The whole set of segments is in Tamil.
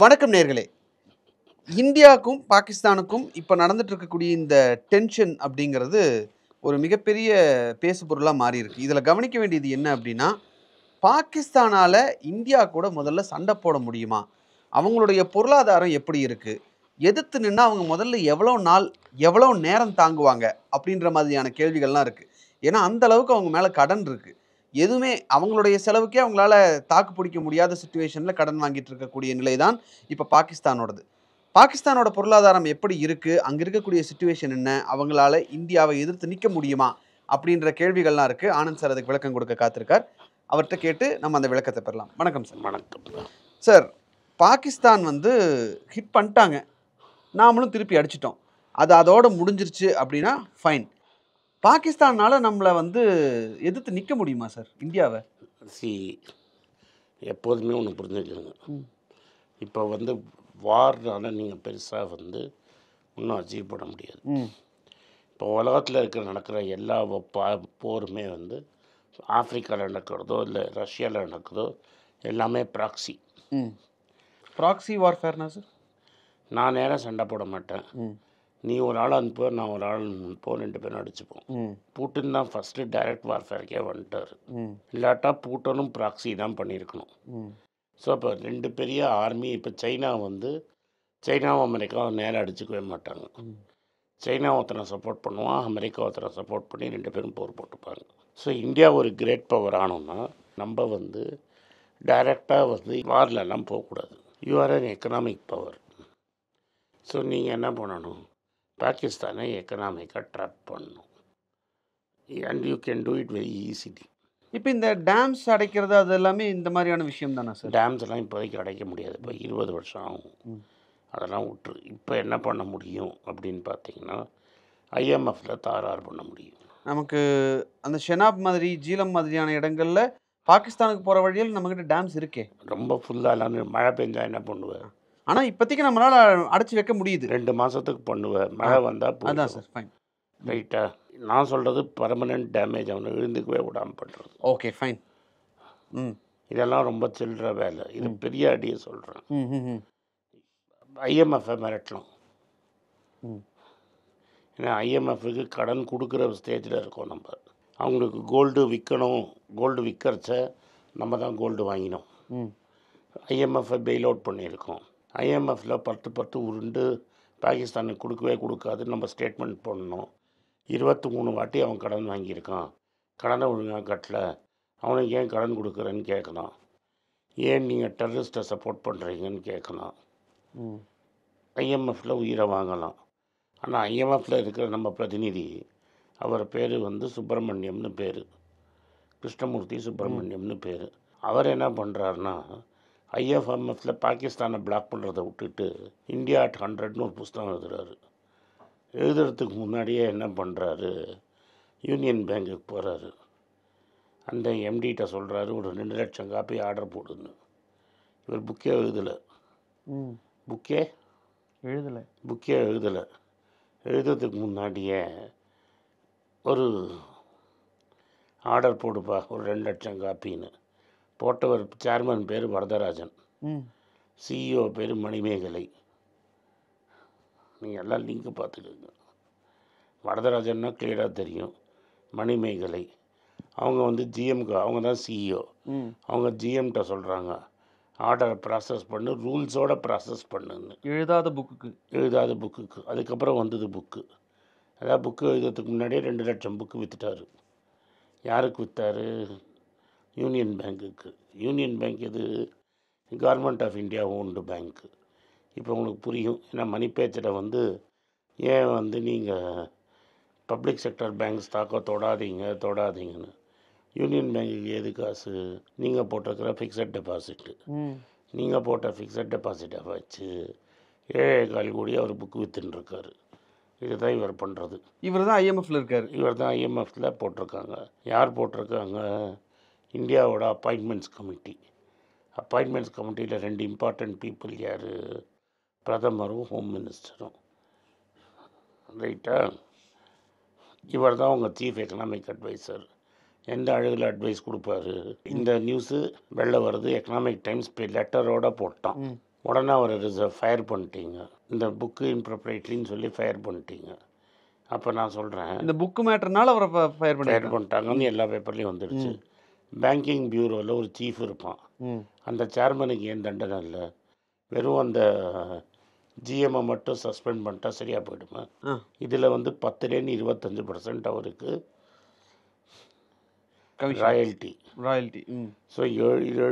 வணக்கம் நேர்களே. இந்தியாவுக்கும் பாகிஸ்தானுக்கும் இப்போ நடந்துட்டு இருக்கக்கூடிய இந்த டென்ஷன் அப்படிங்கிறது ஒரு மிகப்பெரிய பேசுபொருளாக மாறி இருக்கு. இதில் கவனிக்க வேண்டியது என்ன அப்படின்னா, பாகிஸ்தானால் இந்தியா கூட முதல்ல சண்டை போட முடியுமா? அவங்களுடைய பொருளாதாரம் எப்படி இருக்கு? எதிர்த்து நின்னா அவங்க முதல்ல எவ்வளோ நாள், எவ்வளோ நேரம் தாங்குவாங்க? அப்படின்ற மாதிரியான கேள்விகள்லாம் இருக்கு. ஏன்னா அந்த அளவுக்கு அவங்க மேலே கடன் இருக்கு. எதுவுமே அவங்களுடைய செலவுக்கே அவங்களால தாக்கு பிடிக்க முடியாத சிச்சுவேஷன்ல கடன் வாங்கிட்டு இருக்கக்கூடிய நிலை தான் இப்போ பாகிஸ்தானோடது. பாகிஸ்தானோட பொருளாதாரம் எப்படி இருக்கு? அங்க இருக்கக்கூடிய சிச்சுவேஷன் என்ன? அவங்களால இந்தியாவை எதிர்த்து நிக்க முடியுமா? அப்படின்ற கேள்விகள்லாம் இருக்கு. ஆனந்த் சார் அதுக்கு விளக்கம் கொடுக்க காத்திருக்கார். அவர்ட்ட கேட்டு நம்ம அந்த விளக்கத்த பெறலாம். வணக்கம் சார். வணக்கம். சார், பாகிஸ்தான் ஹிட் பண்ணிட்டாங்க. நாமளும் திருப்பி அடிச்சிட்டோம். அது அதோட முடிஞ்சிருச்சு அப்படின்னா ஃபைன். பாகிஸ்தானால நம்மள எதிர்த்து நிக்க முடியுமா சார் இந்தியாவ? சி எப்போதுமே ஒன்று புரிஞ்சுக்கணுங்க. இப்போ வார்னால நீங்கள் பெருசாக ஒன்றும் அச்சீவ் பண்ண முடியாது. இப்போ உலகத்தில் நடக்கிற எல்லா போருமே ஆஃப்ரிக்காவில் நடக்கிறதோ இல்லை ரஷ்யாவில் நடக்கிறதோ எல்லாமே ப்ராக்சி. Proxy வார்ஃபேர்னா sir? நான் நேராக சண்டை போட மாட்டேன். நீ ஒரு ஆள் அனுப்போ, நான் ஒரு ஆள் அனுப்போம், 2 பேரும் அடிச்சுப்போம். பூட்டின் தான் ஃபஸ்ட்டு டைரக்ட் வார்ஃபேருக்கே வந்துட்டார். இல்லாட்டா பூட்டனும் ப்ராக்சி தான் பண்ணியிருக்கணும். ஸோ இப்போ 2 பெரிய ஆர்மி, இப்போ சைனாவும் அமெரிக்காவும் நேராக அடிச்சுக்கவே மாட்டாங்க. சைனா ஒருத்தனை சப்போர்ட் பண்ணுவான், அமெரிக்கா ஒருத்தனை சப்போர்ட் பண்ணி 2 பேரும் போர் போட்டுப்பாங்க. ஸோ இந்தியா ஒரு கிரேட் பவர் ஆனோம்னா நம்ம டைரெக்டாக வார்லெல்லாம் போகக்கூடாது. You are an economic power. So நீங்கள் என்ன பண்ணணும், பாகிஸ்தானை எக்கனாமிக்காக ட்ராப் பண்ணணும். And you can do it very easily. இப்போ இந்த டேம்ஸ் அடைக்கிறது அது எல்லாமே இந்த மாதிரியான விஷயம் தானே சார்? டேம்ஸ் எல்லாம் இப்போதைக்கு அடைக்க முடியாது. இப்போ 20 வருஷம் ஆகும். அதெல்லாம் விட்டுரு. இப்போ என்ன பண்ண முடியும் அப்படின்னு பார்த்தீங்கன்னா, ஐஎம்எஃப்பில் தாராறு பண்ண முடியும். நமக்கு அந்த ஷெனாப் மாதிரி, ஜீலம் மாதிரியான இடங்கள்ல பாகிஸ்தானுக்கு போகிற வழியில் நம்மக்கிட்ட டேம்ஸ் இருக்கே. ரொம்ப ஃபுல்லாக எல்லாம் மழை பெஞ்சா என்ன பண்ணுவேன்? ஆனால் இப்போதைக்கு நம்மளால் அடைச்சி வைக்க முடியுது. 2 மாதத்துக்கு பண்ணுவேன். மழை வந்தால் அதான் சார், ஃபைன். ரைட்டா? நான் சொல்கிறது பர்மனெண்ட் டேமேஜ் அவனை எழுந்துக்கவே விடாமல் பண்ணுறது. Okay, fine. இதெல்லாம் ரொம்ப சில்லற வேலை. இது பெரிய அடியை சொல்கிறேன். ஐஎம்எஃப்பை மிரட்டலாம். ஏன்னா ஐஎம்எஃப்க்கு கடன் கொடுக்குற ஸ்டேஜில் இருக்கோம் நம்ம. அவங்களுக்கு கோல்டு விற்கணும். கோல்டு விற்கிறச்ச நம்ம தான் கோல்டு வாங்கினோம். ஐஎம்எஃப்பை பெயில் அவுட் பண்ணியிருக்கோம். ஐஎம்எஃப்பில் 10 உருண்டு பாகிஸ்தானுக்கு கொடுக்கவே கொடுக்காது நம்ம ஸ்டேட்மெண்ட் பண்ணணும். 23 வாட்டி அவன் கடன் வாங்கியிருக்கான், கடனை ஒழுங்காக கட்டலை, அவனுக்கு ஏன் கடன் கொடுக்குறேன்னு கேட்கலாம். ஏன் நீங்கள் டெரரிஸ்ட்டை சப்போர்ட் பண்ணுறீங்கன்னு கேட்கலாம். ஐஎம்எஃப்பில் உயிரை வாங்கலாம். ஆனால் ஐஎம்எஃப்பில் இருக்கிற நம்ம பிரதிநிதி, அவர் பேர் சுப்பிரமணியம்னு பேர், கிருஷ்ணமூர்த்தி சுப்பிரமணியம்னு பேர். அவர் என்ன பண்ணுறாருன்னா, ஐஎஃப்எம்எஃப்பில் பாகிஸ்தானை பிளாக் பண்ணுறதை விட்டுட்டு இந்தியா அட் 100ன்னு ஒரு புஸ்தகம் எழுதுகிறாரு. எழுதுறதுக்கு முன்னாடியே என்ன பண்ணுறாரு, யூனியன் பேங்குக்கு போகிறாரு. அந்த எம்டிகிட்ட சொல்கிறாரு, ஒரு 2 லட்சம் காப்பி ஆர்டர் போடுன்னு. இவர் புக்கே எழுதலை. எழுதுறதுக்கு முன்னாடியே ஒரு ஆர்டர் போடுப்பா, ஒரு 2 லட்சம் காப்பின்னு போட்டவர். சேர்மன் பேர் வரதராஜன், சிஇஓ பேர் மணிமேகலை. நீங்கள் எல்லாம் லிங்க்கு பார்த்துக்கோங்க. வரதராஜன்னா கிளியராக தெரியும். மணிமேகலை அவங்க ஜிஎம்க்கு, அவங்க தான் சிஇஓ. அவங்க ஜிஎம்கிட்ட சொல்கிறாங்க, ஆர்டரை ப்ராசஸ் பண்ணு, ரூல்ஸோடு ப்ராசஸ் பண்ணுன்னு. எழுதாத புக்குக்கு அதுக்கப்புறம் வந்தது புக்கு. அதாவது புக்கு எழுதுறதுக்கு முன்னாடியே 2 லட்சம் புக்கு விற்றுட்டார். யாருக்கு விற்றாரு? யூனியன் பேங்குக்கு. யூனியன் பேங்க் இது கவர்மெண்ட் ஆஃப் இந்தியா ஓன்டு பேங்க்கு. இப்போ உங்களுக்கு புரியும். ஏன்னா மணி பேச்சில் ஏன் நீங்கள் பப்ளிக் செக்டர் பேங்க் ஸ்டாக்கை தொடாதீங்கன்னு. யூனியன் பேங்குக்கு எது காசு? நீங்கள் போட்டிருக்கிற ஃபிக்ஸட் டெபாசிட்டு. நீங்கள் போட்ட ஃபிக்ஸட் டெபாசிட்டை வச்சு 7.25 கோடி அவர் புக்கு விற்றுன்ருக்காரு. இதுதான் இவர் பண்ணுறது. இவர் தான் ஐஎம்எஃப்பில் இருக்கார். இவர் தான் ஐஎம்எஃப்பில் போட்டிருக்காங்க. யார் போட்டிருக்காங்க? இந்தியாவோட அப்பாயின்மெண்ட்ஸ் கமிட்டி. அப்பாயின்மெண்ட்ஸ் கமிட்டியில் 2 இம்பார்ட்டண்ட் பீப்புள் யார்? பிரதமரும் ஹோம் மினிஸ்டரும். ரைட்டா? இவர் தான் உங்கள் சீஃப் எக்கனாமிக் அட்வைசர். எந்த அழகில் அட்வைஸ் கொடுப்பாரு? இந்த நியூஸு வெளில வருது, எக்கனாமிக் டைம்ஸ் லெட்டரோடு போட்டான். உடனே அவர் ஃபயர் பண்ணிட்டீங்க. இந்த புக்கு இன்ப்ரொப்ரேட்லின்னு சொல்லி ஃபயர் பண்ணிட்டீங்க. அப்போ நான் சொல்கிறேன், இந்த புக்கு மேட்டர்னால அவரை ஃபயர் ஃபயர் பண்ணிட்டாங்க. பண்ணிட்டாங்கன்னு எல்லா பேப்பர்லேயும் வந்துடுச்சு. பேங்கிங் பியூரோவில் ஒரு சீஃப் இருப்பான். அந்த சேர்மனுக்கு ஏன் தண்டனை இல்லை? வெறும் அந்த ஜிஎம்ஐ மட்டும் சஸ்பெண்ட் பண்ணிட்டா சரியாக போயிடுமா? இதில் வந்து 10லேருந்து 25% அவருக்கு ராயல்ட்டி. ஸோ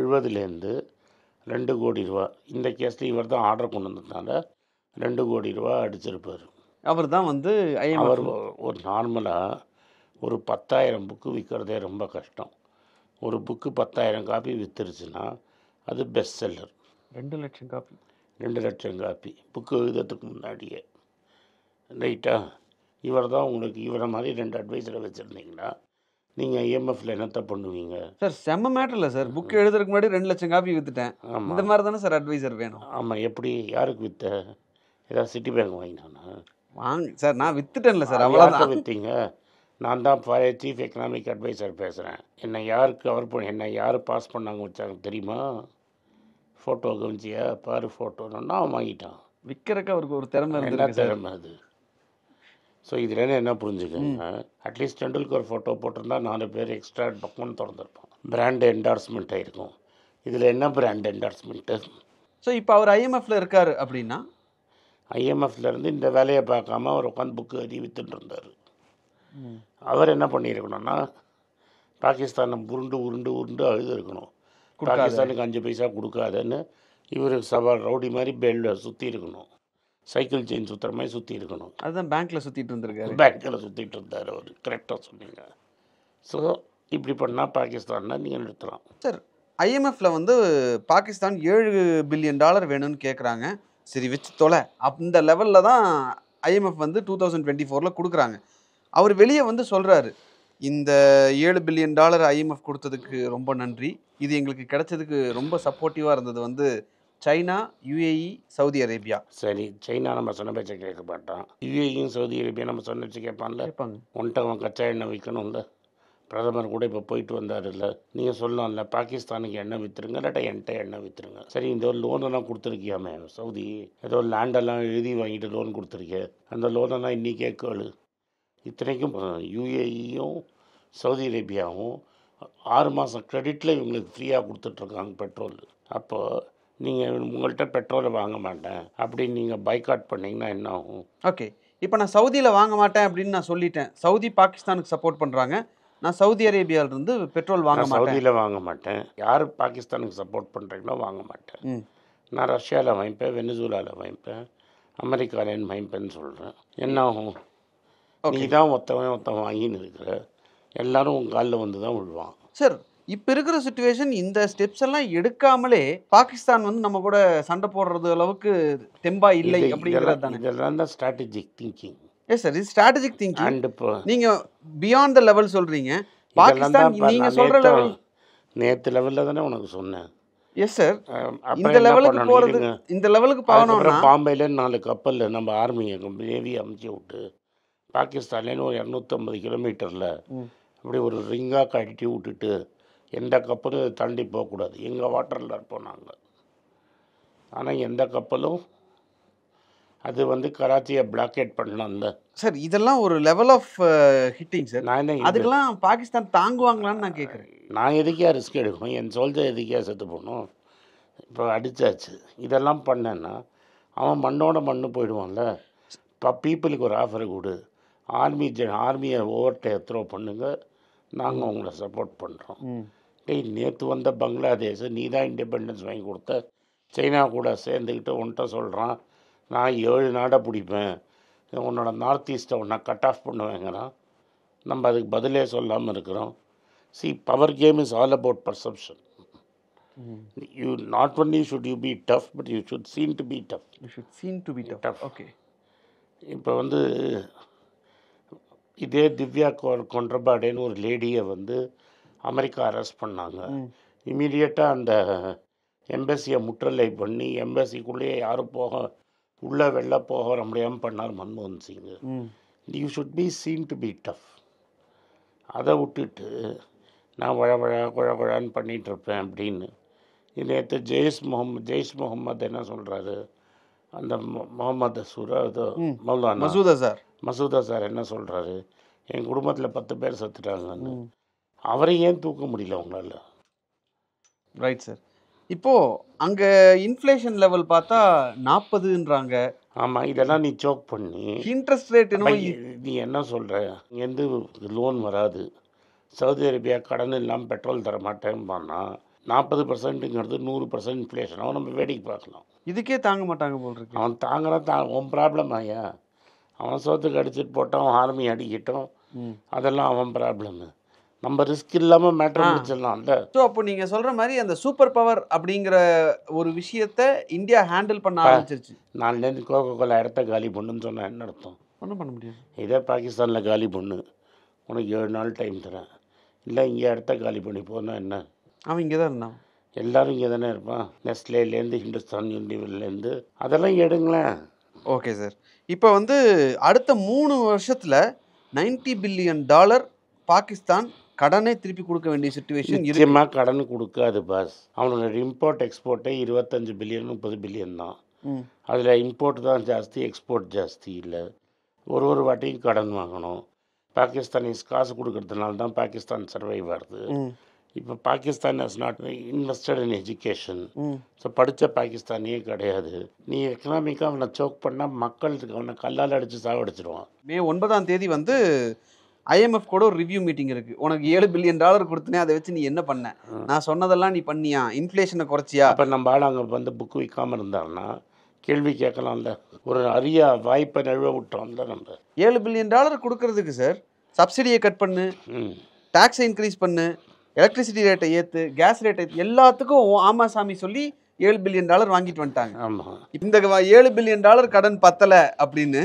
70லேருந்து 2 கோடி ரூபா. இந்த கேஸில் இவர் தான் ஆர்டர் கொண்டு வந்ததுனால 2 கோடி ரூபா அடிச்சிருப்பார். அவர் தான் வந்து அவர் ஒரு நார்மலாக ஒரு 10,000 புக்கு விற்கிறதே ரொம்ப கஷ்டம். ஒரு புக்கு 10,000 காப்பி விற்றுருச்சுன்னா அது பெஸ்ட் செல்லர். 2 லட்சம் காப்பி 2 லட்சம் காப்பி புக்கு எழுதுறதுக்கு முன்னாடியே. ரைட்டா? இவர் தான் உங்களுக்கு இவரை மாதிரி 2 அட்வைஸரை வச்சுருந்தீங்கன்னா நீங்கள் ஐஎம்எஃப்ல என்னத்தை பண்ணுவீங்க? சார் செம்ம மேட்டர் இல்லை சார். புக் எழுதுறதுக்கு முன்னாடி 2 லட்சம் காப்பி விற்றுட்டேன். இந்த மாதிரி தானே சார் அட்வைசர் வேணும்? ஆமாம். எப்படி? யாருக்கு விற்ற? ஏதாவது சிட்டி பேங்க் வாங்கினானா? வாங்க சார், நான் விற்றுட்டேன்ல சார். அவ்வளோதான் விற்றீங்க. நான் தான் சீஃப் எக்கனாமிக் அட்வைசர் பேசுகிறேன். என்னை யார் பாஸ் பண்ணாங்க வச்சாங்க தெரியுமா? ஃபோட்டோ கவனிச்சியா? பாரு ஃபோட்டோன்னா அவன் வாங்கிட்டான். விற்கிறக்கு அவருக்கு ஒரு திறமை என்ன இருந்தது. திறமை அது? ஸோ இதுலேருந்து என்ன புரிஞ்சுக்கோங்க, அட்லீஸ்ட் டெண்டுல்கர் ஃபோட்டோ போட்டிருந்தா 4 பேர் எக்ஸ்ட்ரா பக்கம்னு திறந்துருப்பான். பிராண்ட் என்டார்ஸ்மெண்ட் ஆகிருக்கும். இதில் என்ன பிராண்ட் என்டார்ஸ்மெண்ட்டு? ஸோ இப்போ அவர் ஐஎம்எஃப்ல இருக்கார் அப்படின்னா ஐஎம்எஃப்லேருந்து இந்த வேலையை பார்க்காம அவர் உட்காந்து புக்கு எழுதி வித்துட்டு இருந்தார். அவர் என்ன பண்ணியிருக்கணும்னா பாகிஸ்தானை உருண்டு அழுது இருக்கணும். பாகிஸ்தானுக்கு 5 பைசா கொடுக்காதன்னு இவர் ரவுடி மாதிரி பெல்ல சுற்றி இருக்கணும். சைக்கிள் செயின் சுற்றுற மாதிரி சுற்றி இருக்கணும். அதுதான் பேங்க்கில் சுற்றிட்டு இருந்திருக்காரு. பேங்க்கில் சுற்றிட்டு இருந்தார் அவர். கரெக்டாக சொன்னீங்க. ஸோ இப்படி பண்ணால் பாகிஸ்தான்னா நீங்கள் நிறுத்தலாம். சார் ஐஎம்எஃப்ல வந்து பாகிஸ்தான் $7 பில்லியன் வேணும்னு கேட்குறாங்க. சரி வச்சு தொலை, அந்த லெவலில் தான் ஐஎம்எஃப் வந்து 2024 கொடுக்குறாங்க. அவர் வெளியே வந்து சொல்கிறாரு, இந்த $7 பில்லியன் ஐஎம்எஃப் கொடுத்ததுக்கு ரொம்ப நன்றி. இது எங்களுக்கு கிடைச்சதுக்கு ரொம்ப சப்போர்ட்டிவாக இருந்தது வந்து சைனா, யுஏஇ, சவுதி அரேபியா. சரி, சைனா நம்ம சொன்ன பேச்சை கேட்க மாட்டான். யுஏஇயும் சவுதி அரேபியா நம்ம சொன்ன பேச்சு கேட்பான்ல. ஒன்ட்ட அவன் கச்சா எண்ணெய் விற்கணும்ல. பிரதமர் கூட இப்போ போயிட்டு வந்தார் இல்லை? நீங்கள் சொல்லலாம்ல, பாகிஸ்தானுக்கு எண்ணெய் விற்றுருங்க, இல்லாட்டா என்கிட்ட எண்ணெய் விற்றுருங்க. சரி, இந்த ஒரு லோனெல்லாம் கொடுத்துருக்கியாமே சவுதி, ஏதோ லேண்டெல்லாம் எழுதி வாங்கிட்டு லோன் கொடுத்துருக்கே, அந்த லோனெல்லாம் இன்றைக்கே கேளு. இத்தனைக்கும் யுஏஇயும் சவுதி அரேபியாவும் 6 மாதம் கிரெடிட்டில் இவங்களுக்கு ஃப்ரீயாக கொடுத்துட்ருக்காங்க பெட்ரோல். அப்போது நீங்கள் உங்கள்கிட்ட பெட்ரோலை வாங்க மாட்டேன் அப்படின்னு நீங்கள் பைக்காட் பண்ணிங்கன்னா என்ன ஆகும்? ஓகே, இப்போ நான் சவுதியில் வாங்க மாட்டேன் அப்படின்னு நான் சொல்லிட்டேன். சவுதி பாகிஸ்தானுக்கு சப்போர்ட் பண்ணுறாங்க. நான் சவுதி அரேபியாவிலிருந்து பெட்ரோல் வாங்க மாட்டேன். சவுதியில் வாங்க மாட்டேன். யார் பாகிஸ்தானுக்கு சப்போர்ட் பண்ணுறீங்களோ வாங்க மாட்டேன். நான் ரஷ்யாவில் வாங்கிப்பேன், வெனிசுலாவில் வாங்கிப்பேன், அமெரிக்காவில் வாங்கிப்பேன்னு சொல்கிறேன். என்ன ஆகும்? நீ தான் ஒருத்தவன் வாங்கின்னு இருக்கிற, எல்லாரும் உங்கள் காலில் வந்து தான் விழுவான். சார் இப்போ இருக்கிற சுச்சுவேஷன், இந்த ஸ்டெப்ஸ் எல்லாம் எடுக்காமலே பாகிஸ்தான் வந்து நம்ம கூட சண்டை போடுறது அளவுக்கு தெம்பா இல்லை அப்படிங்கிறது தானே? இதெல்லாம் தான் ஸ்ட்ராட்டஜிக் திங்கிங். எஸ் சார், இது ஸ்ட்ராட்டஜிக் திங்கிங். அண்ட் இப்போ நீங்கள் பியாண்ட் த லெவல் சொல்கிறீங்க. பாகிஸ்தான் நீங்கள் சொல்கிற லெவல் நேற்று லெவலில் தானே உனக்கு சொன்னேன். எஸ் சார், இந்த லெவலுக்கு போகிறது, இந்த லெவலுக்கு போகணும்னா பாம்பேல 4 கப்பலில் நம்ம ஆர்மியை நேவி அமைச்சு விட்டு பாகிஸ்தான்லேன்னு ஒரு 250 கிலோமீட்டரில் அப்படி ஒரு ரிங்காக கட்டி விட்டுட்டு எந்த கப்பலும் தாண்டி போகக்கூடாது. எங்கள் வாட்டரில் இருப்போம் நாங்கள். ஆனால் எந்த கப்பலும் அது வந்து கராச்சியை பிளாக்கேட் பண்ணலாம்ல சார். இதெல்லாம் ஒரு லெவல் ஆஃப் ஹிட்டிங் சார். நான் என்ன அதுக்கெல்லாம் பாகிஸ்தான் தாங்குவாங்களான்னு நான் கேட்குறேன். நான் எதுக்கே ரிஸ்க் எடுக்கணும்? என் சோல்ஜர் எதுக்கே செத்து போகணும்? இப்போ அடித்தாச்சு. இதெல்லாம் பண்ணேன்னா அவன் மண்ணு போயிடுவான்ல. இப்போ பீப்புளுக்கு ஒரு ஆஃபரை கொடு, ஆர்மியை த்ரோ பண்ணுங்க, நாங்கள் உங்களை சப்போர்ட் பண்ணுறோம். நேற்று வந்த பங்களாதேஷ் நீ தான் இண்டிபெண்டன்ஸ் வாங்கி கொடுத்த, சைனா கூட சேர்ந்துக்கிட்டு உன்கிட்ட சொல்கிறான் நான் 7 நாடை பிடிப்பேன், உன்னோட நார்த் ஈஸ்ட்டை உன்னை கட் ஆஃப் பண்ணுவேங்கிறான். நம்ம அதுக்கு பதிலே சொல்லாமல் இருக்கிறோம். See, power game is all about perception. You not only should you be tough, but you should seem to be tough. You should seem to be tough. Okay. இப்போ வந்து இதே திவ்யா கொண்ட்ரபாடேன்னு ஒரு லேடியை வந்து அமெரிக்கா அரெஸ்ட் பண்ணாங்க. இமீடியட்டாக அந்த எம்பசியை முற்றுகை பண்ணி எம்பசிக்குள்ளேயே யாரும் உள்ளே வெளில போக முடியாமல் பண்ணார் மன்மோகன் Singh. You should be seen to be tough. அதை விட்டுட்டு நான் குழான்னு பண்ணிகிட்ருப்பேன் அப்படின்னு நேற்று ஜெய்ஷ் முகமது என்ன சொல்கிறாரு, அந்த முகமது மௌலானா மசூதா சார் என்ன சொல்கிறாரு, என் குடும்பத்தில் 10 பேர் செத்துட்டாங்கன்னு. அவரை ஏன் தூக்க முடியல உங்களால்? Right sir. இப்போது அங்கே இன்ஃப்ளேஷன் லெவல் பார்த்தா 40ன்றாங்க. ஆமாம், இதெல்லாம் நீ சோக் பண்ணி இன்ட்ரெஸ்ட் ரேட் என்ன நீ என்ன சொல்கிற, இங்கேருந்து லோன் வராது, சவுதி அரேபியா கடன் இல்லாமல் பெட்ரோல் தர மாட்டேன்னு 40%ங்கிறது 100% இன்ஃப்ளேஷன். அவன் நம்ம வேடிக்கை பார்க்கலாம். இதுக்கே தாங்க மாட்டாங்க போல் இருக்கு. அவன் தாங்கிறான், உன் ப்ராப்ளம் ஆயா? அவன் சோத்துக்கு அடிச்சுட்டு போட்டான், அவன் ஆர்மி அடிக்கிட்டோம், அதெல்லாம் அவன் ப்ராப்ளம்மு. நம்ம ரிஸ்க் இல்லாமல் மேட்டர் முடிச்சிடலாம்ல. ஸோ அப்போ நீங்கள் சொல்கிற மாதிரி அந்த சூப்பர் பவர் அப்படிங்கிற ஒரு விஷயத்த இந்தியா ஹேண்டில் பண்ண ஆரம்பிச்சிருச்சு. நாலுலேருந்து கோகோகோலா இடத்த காலி பண்ணுன்னு சொன்னால் என்ன அர்த்தம்? ஒன்றும் பண்ண முடியாது. இதே பாகிஸ்தானில் காலி பண்ணு, உனக்கு 7 நாள் டைம் தரேன், இல்லை இங்கே இடத்த காலி பண்ணி போனால் என்ன? அவன் இங்கே தான் இருந்தான். எல்லோரும் இங்கே தானே இருப்பான், நெஸ்லேலேருந்து ஹிந்துஸ்தான் யூனிவர்லேருந்து, அதெல்லாம் எடுங்களேன். Okay sir. இப்போ வந்து அடுத்த 3 வருஷத்தில் $90 பில்லியன் பாகிஸ்தான் கடனை திருப்பி கொடுக்க வேண்டிய சிச்சுவேஷன். நிச்சயமாக கடன் கொடுக்காது பாஸ். அவனோட இம்போர்ட் எக்ஸ்போர்ட்டே 25 பில்லியன் 30 பில்லியன் தான். அதில் இம்போர்ட் தான் ஜாஸ்தி, எக்ஸ்போர்ட் ஜாஸ்தி இல்லை. ஒரு வாட்டியும் கடன் வாங்கணும். பாகிஸ்தானிஸ் காசு கொடுக்கறதுனால தான் பாகிஸ்தான் சர்வைவ் ஆகுது. இப்போ Pakistan has not invested in education. So படித்த பாகிஸ்தானியே கிடையாது. நீ எக்கனாமிக்காக அவனை சோக் பண்ணால் மக்களுக்கு அவனை கல்லால் அடித்து சாவடிச்சிடுவான். மே 9 வந்து IMF கூட ஒரு ரிவ்யூ மீட்டிங் இருக்குது. உனக்கு $7 பில்லியன் கொடுத்தனே, அதை வச்சு நீ என்ன பண்ண? நான் சொன்னதெல்லாம் நீ பண்ணியா? இன்ஃப்ளேஷனை குறைச்சியா? அப்போ நம்ம ஆள் அங்கே வந்து புக்கு விற்காமல் இருந்தாருன்னா கேள்வி கேட்கலாம்ல. ஒரு அரிய வாய்ப்பை நழுவ விட்டோம்ல நம்ம. $7 பில்லியன் கொடுக்கறதுக்கு சார் சப்சிடியை கட் பண்ணு, டேக்ஸை இன்க்ரீஸ் பண்ணு, எலக்ட்ரிசிட்டி ரேட்டை ஏற்று, கேஸ் ரேட்டை, எல்லாத்துக்கும் ஆமா சாமி சொல்லி $7 பில்லியன் வாங்கிட்டு வந்துட்டாங்க. ஆமாம், இந்த $7 பில்லியன் கடன் பத்தலை அப்படின்னு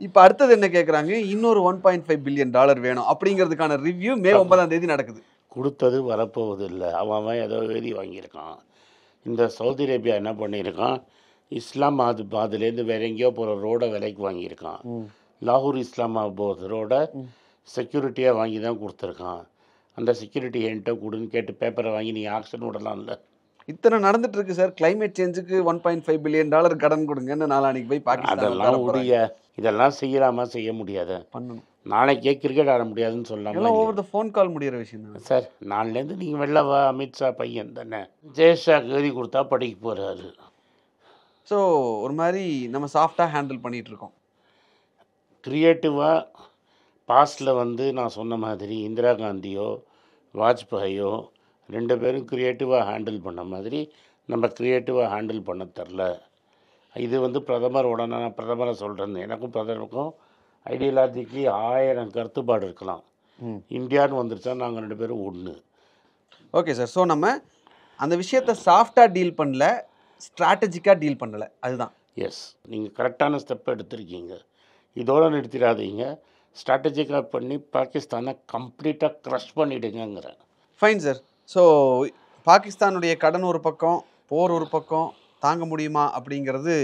இப்போ அடுத்தது என்ன கேட்குறாங்க? இன்னொரு $1.5 பில்லியன் வேணும் அப்படிங்கிறதுக்கான ரிவ்யூ மே 9 நடக்குது. கொடுத்தது வரப்போவது இல்லை. அவன் ஏதோ எழுதி வாங்கியிருக்கான். இந்த சவுதி அரேபியா என்ன பண்ணியிருக்கான், இஸ்லாமாபாத்லேருந்து வேற எங்கேயோ போகிற ரோடை விலைக்கு வாங்கியிருக்கான். லாகூர் இஸ்லாமாபாத் ரோடை செக்யூரிட்டியாக வாங்கி தான் கொடுத்துருக்கான். அந்த செக்யூரிட்டி என்கிட்ட கொடுன்னு கேட்டு பேப்பரை வாங்கி நீ ஆக்ஷன் விடலாம்ல. இத்தனை நடந்துட்டு இருக்கு சார். கிளைமேட் சேஞ்சுக்கு $1.5 பில்லியன் கடன் கொடுங்கன்னு நாளானிக்கு போய் பாகிஸ்தான். அதெல்லாம் முடிய இதெல்லாம் செய்யலாமா? செய்ய முடியாத. பண்ணணும். நாளைக்கே கிரிக்கெட் ஆட முடியாதுன்னு சொல்லலாம். ஓவர் த ஃபோன் கால் முடிகிற விஷயம் தான் சார். நாளிலேருந்து நீங்கள் வெளில வா, அமித்ஷா பையன் தானே, ஜெயஷாக்கு எழுதி கொடுத்தா படிக்க போகிறாரு. ஸோ ஒரு மாதிரி நம்ம சாஃப்டாக ஹேண்டில் பண்ணிகிட்ருக்கோம். க்ரியேட்டிவாக பாஸ்டில் வந்து நான் சொன்ன மாதிரி இந்திரா காந்தியோ வாஜ்பாயோ 2 பேரும் க்ரியேட்டிவாக ஹேண்டில் பண்ண மாதிரி நம்ம க்ரியேட்டிவாக ஹேண்டில் பண்ண தரல. இது வந்து பிரதமரோட, நான் பிரதமரை சொல்கிறேன், எனக்கும் பிரதமருக்கும் ஐடியாலஜிக்கலி 1000 கருத்துப்பாடு இருக்கலாம். இந்தியான்னு வந்துருச்சா நாங்கள் 2 பேரும் ஒன்று. Okay sir. ஸோ நம்ம அந்த விஷயத்தை சாஃப்டாக டீல் பண்ணல, ஸ்ட்ராட்டஜிக்காக டீல் பண்ணலை, அதுதான். எஸ், நீங்கள் கரெக்டான ஸ்டெப் எடுத்திருக்கீங்க. இதோடு நிறுத்திடாதீங்க, ஸ்ட்ராட்டஜிக்காக பண்ணி பாகிஸ்தானை கம்ப்ளீட்டாக க்ரஷ் பண்ணிவிடுங்கிறேன். Fine sir. ஸோ பாகிஸ்தானுடைய கடன் ஒரு பக்கம், போர் ஒரு பக்கம், தாங்க முடியுமா அப்படிங்கிறது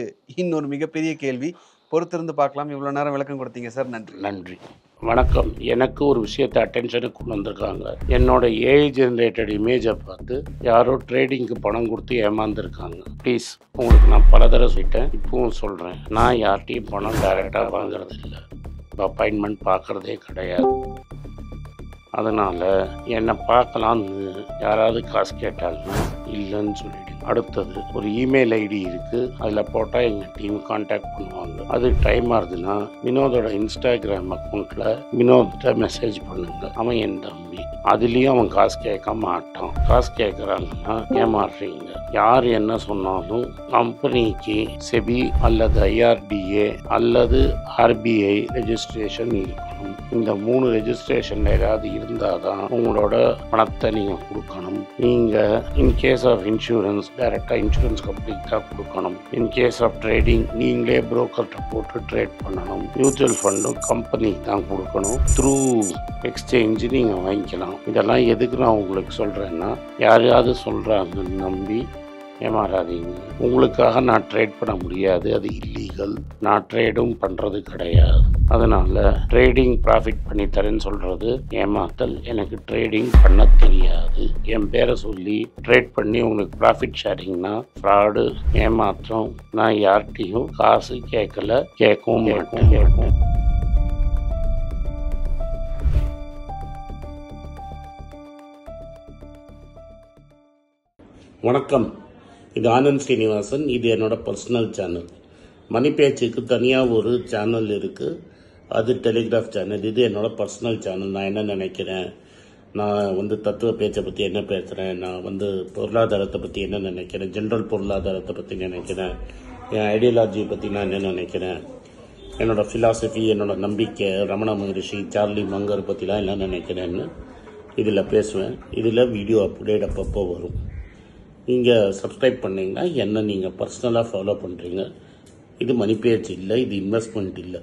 இன்னொரு மிகப்பெரிய கேள்வி. பொறுத்திருந்து பார்க்கலாம். இவ்வளோ நேரம் விளக்கம் கொடுத்தீங்க சார், நன்றி. நன்றி, வணக்கம். எனக்கு ஒரு விஷயத்தை அட்டென்ஷனுக்கு கொண்டு வந்திருக்காங்க. என்னோட ஏஐ ஜென்ரேட்டட் இமேஜை பார்த்து யாரோ ட்ரேடிங்க்கு பணம் கொடுத்து ஏமாந்துருக்காங்க. ப்ளீஸ், உங்களுக்கு நான் பல தடவை சொல்லிட்டேன், இப்பவும் சொல்கிறேன், நான் யார்கிட்டையும் பணம் டைரெக்டாக வாங்குறது இல்லை, அப்பாயின்மெண்ட் பார்க்குறதே கிடையாது. அதனால் என்னை பார்க்கலான்னு யாராவது காசு கேட்டாங்கன்னா இல்லைன்னு சொல்லிவிடுங்க. அடுத்தது ஒரு இமெயில் ஐடி இருக்குது, அதில் போட்டால் எங்கள் டீம் கான்டாக்ட் பண்ணுவாங்க. அது டைம் ஆகுதுன்னா வினோதோட இன்ஸ்டாகிராம் அக்கௌண்ட்டில் வினோத்தை மெசேஜ் பண்ணுங்க. அவன் என் தம்பி, அதுலேயும் அவன் காசு கேட்க மாட்டான். காசு கேட்குறாங்கன்னா ஏமாறுறீங்க. யார் என்ன சொன்னாலும் கம்பெனிக்கு செபி அல்லது IRDA அல்லது RBI ரெஜிஸ்ட்ரேஷன் இருக்கணும். இந்த 3 ரெஜிஸ்ட்ரேஷன் ஏதாவது இருந்தால் தான் உங்களோட பணத்தை நீங்கள் கொடுக்கணும். நீங்கள் இன்கேஸ் ஆஃப் இன்சூரன்ஸ் டைரெக்டாக இன்சூரன்ஸ் கம்பெனிக்கு தான் கொடுக்கணும். இன்கேஸ் ஆஃப் ட்ரேடிங் நீங்களே புரோக்கர்கிட்ட போட்டு ட்ரேட் பண்ணணும். மியூச்சுவல் ஃபண்டும் கம்பெனிக்கு தான் கொடுக்கணும். த்ரூ எக்ஸ்சேஞ்சு நீங்கள் வாங்கிக்கலாம். இதெல்லாம் எதுக்கு நான் உங்களுக்கு சொல்கிறேன்னா, யாரையாவது சொல்கிறாங்கன்னு நம்பி ஏமாறாதீங்க. உங்களுக்காக நான் ட்ரேட் பண்ண முடியாது, அது இல்லீகல். நான் ட்ரேடும் பண்ணுறது கிடையாது. அதனால் ட்ரேடிங் ப்ராஃபிட் பண்ணி தரேன்னு சொல்கிறது ஏமாத்தல். எனக்கு ட்ரேடிங் பண்ண தெரியாது. என் பேரை சொல்லி ட்ரேட் பண்ணி உங்களுக்கு ப்ராஃபிட் ஷேரிங்னா ஃப்ராடு, ஏமாற்றம். நான் யார்கிட்டையும் காசு கேட்கல, கேட்கவும் மாட்டேன். வணக்கம், இது ஆனந்த் ஸ்ரீனிவாசன். இது என்னோட பர்சனல் சேனல். மணி பேச்சுக்கு தனியாக ஒரு சேனல் இருக்குது, அது டெலிகிராஃப் சேனல். இது என்னோட பர்சனல் சேனல். நான் என்ன நினைக்கிறேன், நான் தத்துவ பேச்சை பற்றி என்ன பேசுகிறேன், நான் பொருளாதாரத்தை பற்றி என்ன நினைக்கிறேன், ஜென்ரல் பொருளாதாரத்தை பற்றி நினைக்கிறேன், என் ஐடியாலஜியை பற்றி நான் என்ன நினைக்கிறேன், என்னோட ஃபிலாசபி, என்னோட நம்பிக்கை, ரமண மகரிஷி, சார்லி மங்கர் பற்றிலாம் என்ன நினைக்கிறேன்னு இதில் பேசுவேன். இதில் வீடியோ அப்டேட் அப்பப்போ வரும். நீங்கள் சப்ஸ்கிரைப் பண்ணிங்கன்னா என்ன நீங்கள் பர்சனலாக ஃபாலோ பண்ணுறீங்க. இது மணி பேச்சு இல்லை, இது இன்வெஸ்ட்மெண்ட் இல்லை.